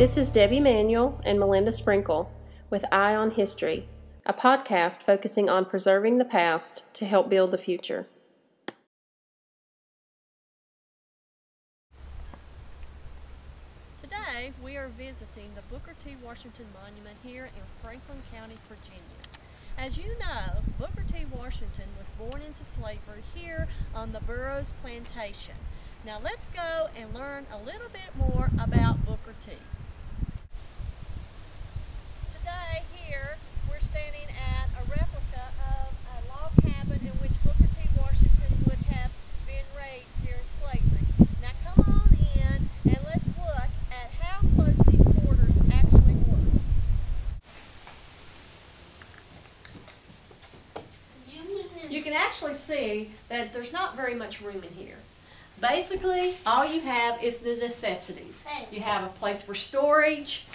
This is Debbie Manuel and Melinda Sprinkle with Eye on History, a podcast focusing on preserving the past to help build the future. Today we are visiting the Booker T. Washington Monument here in Franklin County, Virginia. As you know, Booker T. Washington was born into slavery here on the Burroughs Plantation. Now let's go and learn a little bit more about Booker T. Today here we're standing at a replica of a log cabin in which Booker T. Washington would have been raised here in slavery. Now come on in and let's look at how close these quarters actually were. You can actually see that there's not very much room in here. Basically, all you have is the necessities. You have a place for storage,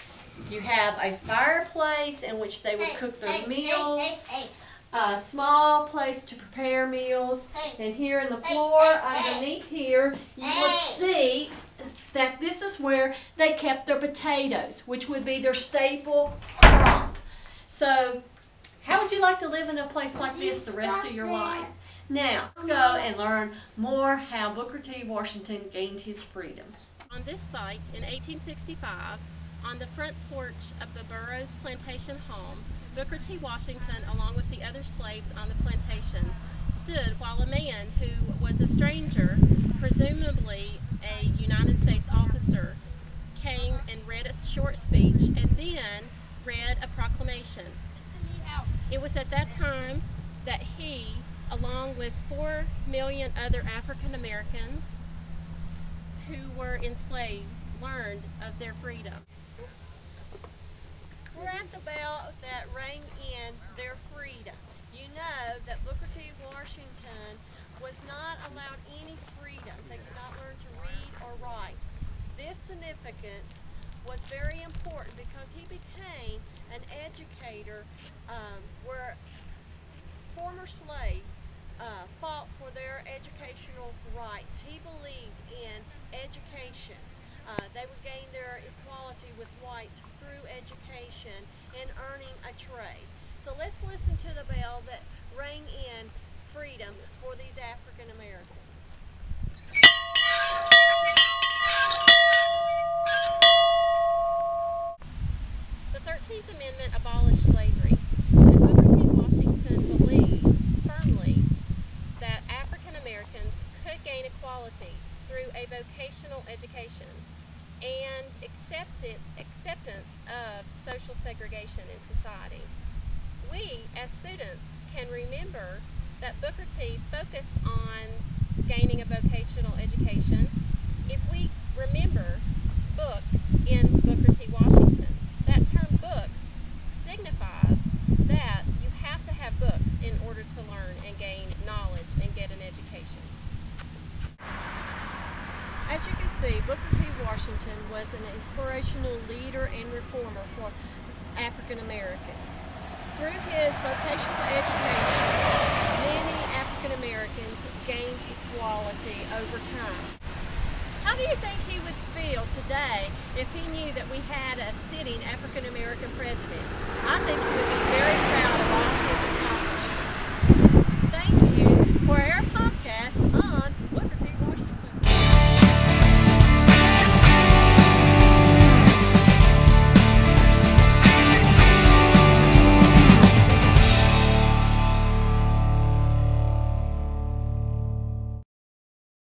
you have a fireplace in which they would cook their meals, a small place to prepare meals, and here in the floor underneath here, you will see that this is where they kept their potatoes, which would be their staple crop. So, how would you like to live in a place like this the rest of your life? Now, let's go and learn more how Booker T. Washington gained his freedom. On this site in 1865, on the front porch of the Burroughs Plantation home, Booker T. Washington, along with the other slaves on the plantation, stood while a man who was a stranger, presumably a United States officer, came and read a short speech and then read a proclamation. It was at that time that he, along with 4 million other African Americans who were enslaved, learned of their freedom. We're at the bell that rang in their freedom. You know that Booker T. Washington was not allowed any freedom. They could not learn to read or write. This significance was very important because he became an educator where former slaves fought for their educational rights. He believed in education. They would gain their equality with whites through education and earning a trade. So let's listen to the bell that rang in freedom for these African Americans. The 13th Amendment abolished slavery, and Booker T. Washington believed firmly that African Americans could gain equality through a vocational education and acceptance of social segregation in society. We, as students, can remember that Booker T. focused on gaining a vocational education if we remember book in Booker T. Washington. That term book signifies that you have to have books in order to learn and gain knowledge and get an education. As you can see, Booker T. Washington was an inspirational leader and reformer for African Americans. Through his vocational education, many African Americans gained equality over time. How do you think he would feel today if he knew that we had a sitting African American president? I think he would be very